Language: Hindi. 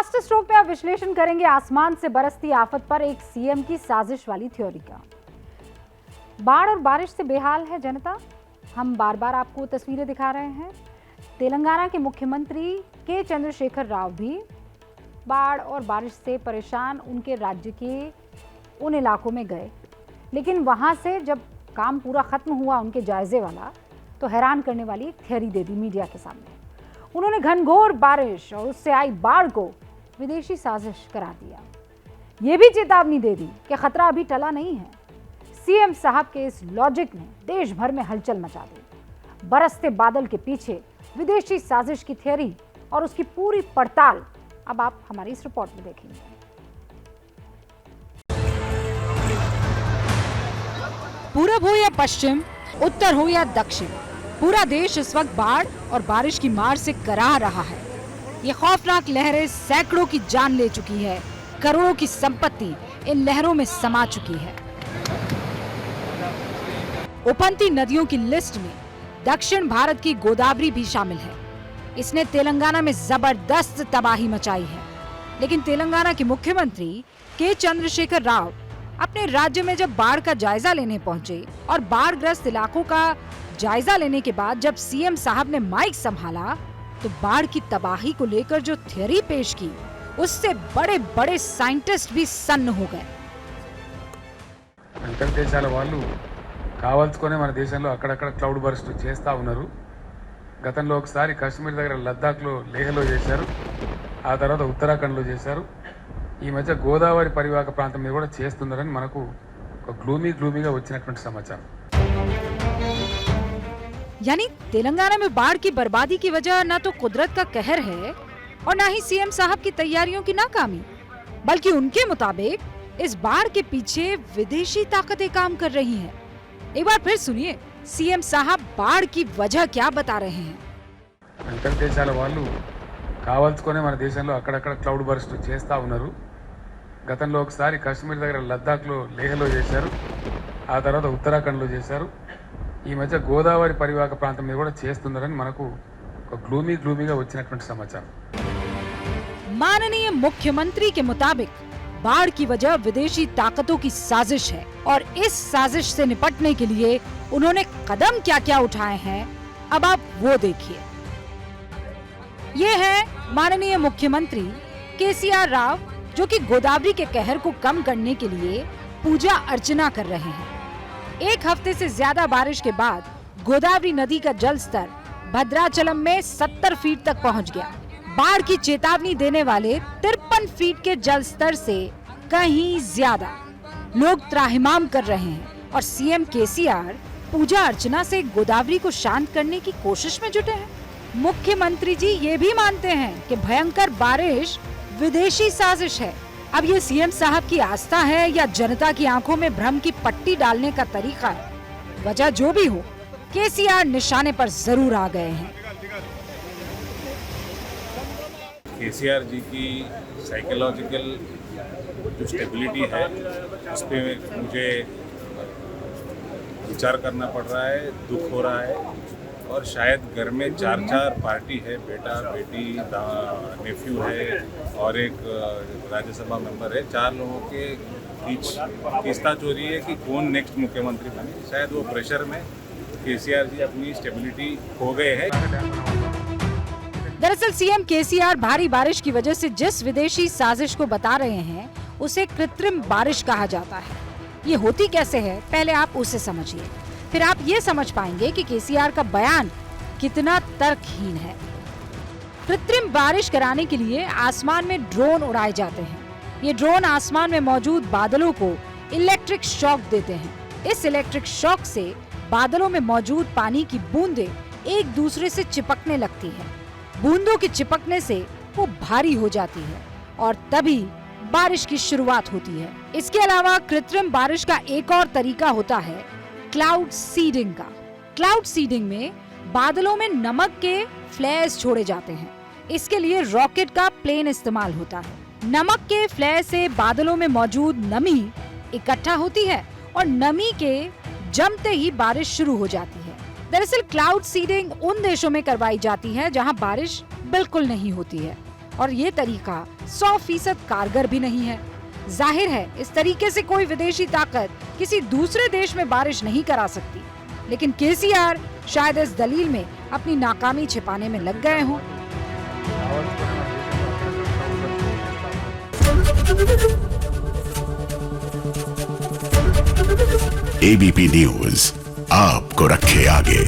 मास्टर स्ट्रोक पे आप विश्लेषण करेंगे आसमान से बरसती आफत पर एक सीएम की साजिश वाली थ्योरी का। बाढ़ और बारिश से बेहाल है जनता। हम बार बार आपको तस्वीरें दिखा रहे हैं। तेलंगाना के मुख्यमंत्री के चंद्रशेखर राव भी बाढ़ और बारिश से परेशान उनके राज्य के उन इलाकों में गए, लेकिन वहां से जब काम पूरा खत्म हुआ उनके जायजे वाला, तो हैरान करने वाली एक थ्योरी दे दी मीडिया के सामने। उन्होंने घनघोर बारिश और उससे आई बाढ़ को विदेशी साजिश करार दिया। ये भी चेतावनी दे दी कि खतरा अभी टला नहीं है। सीएम साहब के इस लॉजिक ने देश भर में हलचल मचा दी। बरसते बादल के पीछे विदेशी साजिश की थ्योरी और उसकी पूरी पड़ताल अब आप हमारी इस रिपोर्ट में देखेंगे। पूरब हो या पश्चिम, उत्तर हो या दक्षिण, पूरा देश इस वक्त बाढ़ और बारिश की मार से कराह रहा है। ये खौफनाक लहरें सैकड़ों की जान ले चुकी है। करोड़ों की संपत्ति इन लहरों में समा चुकी है। उफनती नदियों की लिस्ट में दक्षिण भारत की गोदावरी भी शामिल है। इसने तेलंगाना में जबरदस्त तबाही मचाई है। लेकिन तेलंगाना के मुख्यमंत्री के चंद्रशेखर राव अपने राज्य में जब बाढ़ का जायजा लेने पहुंचे और बाढ़ ग्रस्त इलाकों का जायजा लेने के बाद जब सीएम साहब ने माइक संभाला, तो बाढ़ की तबाही को लेकर जो थ्योरी पेश की, उससे बड़े बड़े साइंटिस्ट भी सन्न हो गए। అంతర్దేశాల వాళ్ళు కావాల్సుకొని మన దేశంలో అక్కడక్కడ క్లౌడ్ బర్స్ట్ చేస్తూ ఉన్నారు. గతంలో ఒకసారి కాశ్మీర్ దగ్గర లద్దాఖ్లో లేహ్లో చేశారు, ఆ తర్వాత ఉత్తరాఖండ్లో చేశారు. ఈ మధ్య గోదావరి పరివాహక ప్రాంతం మీద కూడా చేస్తున్నారని మనకు ఒక గ్లూమీగా వచ్చినటువంటి సమాచారం. यानी तेलंगाना में बाढ़ की बर्बादी की वजह न तो कुदरत का कहर है और न ही सीएम साहब की तैयारियों की नाकामी, बल्कि उनके मुताबिक इस बाढ़ के पीछे विदेशी ताकतें काम कर रही हैं। एक बार फिर सुनिए सीएम साहब बाढ़ की वजह क्या बता रहे हैं। అంతర్దేశాల వాళ్ళు కావాల్సుకొని మన దేశంలో అక్కడక్కడ క్లౌడ్ బర్స్ట్ చేస్తూ ఉన్నారు. గతంలో ఒకసారి కాశ్మీర్ దగ్గర లద్దాఖ్లో లేహ్లో చేశారు, ఆ తర్వాత ఉత్తరాఖండ్లో చేశారు. ఈ మధ్య గోదావరి పరివాహక ప్రాంతం మీద కూడా చేస్తున్నారని మనకు ఒక గ్లూమీగా వచ్చినటువంటి సమాచారం. माननीय मुख्यमंत्री के मुताबिक बाढ़ की वजह विदेशी ताकतों की साजिश है और इस साजिश से निपटने के लिए उन्होंने कदम क्या क्या उठाए हैं, अब आप वो देखिए। ये है माननीय मुख्यमंत्री केसीआर राव, जो कि गोदावरी के कहर को कम करने के लिए पूजा अर्चना कर रहे हैं। एक हफ्ते से ज्यादा बारिश के बाद गोदावरी नदी का जल स्तर भद्राचलम में 70 फीट तक पहुंच गया। बाढ़ की चेतावनी देने वाले 53 फीट के जल स्तर से कहीं ज्यादा। लोग त्राहिमाम कर रहे हैं और सीएम केसीआर पूजा अर्चना से गोदावरी को शांत करने की कोशिश में जुटे हैं। मुख्यमंत्री जी ये भी मानते हैं कि भयंकर बारिश विदेशी साजिश है। अब ये सीएम साहब की आस्था है या जनता की आंखों में भ्रम की पट्टी डालने का तरीका है, वजह जो भी हो, केसीआर निशाने पर जरूर आ गए हैं। केसीआर जी की साइकोलॉजिकल जो स्टेबिलिटी है, उस पर मुझे विचार करना पड़ रहा है, दुख हो रहा है। और शायद घर में 4 पार्टी है, बेटा बेटी नेफ्यू है और एक राज्यसभा मेंबर है। 4 लोगों के बीच किस्ता चोरी है कि कौन नेक्स्ट मुख्यमंत्री बने। शायद वो प्रेशर में केसीआर जी अपनी स्टेबिलिटी खो गए हैं। दरअसल सीएम केसीआर भारी बारिश की वजह से जिस विदेशी साजिश को बता रहे हैं, उसे कृत्रिम बारिश कहा जाता है। ये होती कैसे है, पहले आप उसे समझिए, फिर आप ये समझ पाएंगे कि केसीआर का बयान कितना तर्कहीन है। कृत्रिम बारिश कराने के लिए आसमान में ड्रोन उड़ाए जाते हैं। ये ड्रोन आसमान में मौजूद बादलों को इलेक्ट्रिक शॉक देते हैं। इस इलेक्ट्रिक शॉक से बादलों में मौजूद पानी की बूंदें एक दूसरे से चिपकने लगती हैं। बूंदों के चिपकने से वो भारी हो जाती है और तभी बारिश की शुरुआत होती है। इसके अलावा कृत्रिम बारिश का एक और तरीका होता है क्लाउड सीडिंग का। क्लाउड सीडिंग में बादलों में नमक के फ्लेयर्स छोड़े जाते हैं। इसके लिए रॉकेट का प्लेन इस्तेमाल होता है। नमक के फ्लेयर से बादलों में मौजूद नमी इकट्ठा होती है और नमी के जमते ही बारिश शुरू हो जाती है। दरअसल क्लाउड सीडिंग उन देशों में करवाई जाती है जहां बारिश बिल्कुल नहीं होती है। और ये तरीका 100% कारगर भी नहीं है। जाहिर है इस तरीके से कोई विदेशी ताकत किसी दूसरे देश में बारिश नहीं करा सकती, लेकिन केसीआर शायद इस दलील में अपनी नाकामी छिपाने में लग गए हों। एबीपी न्यूज आपको रखे आगे।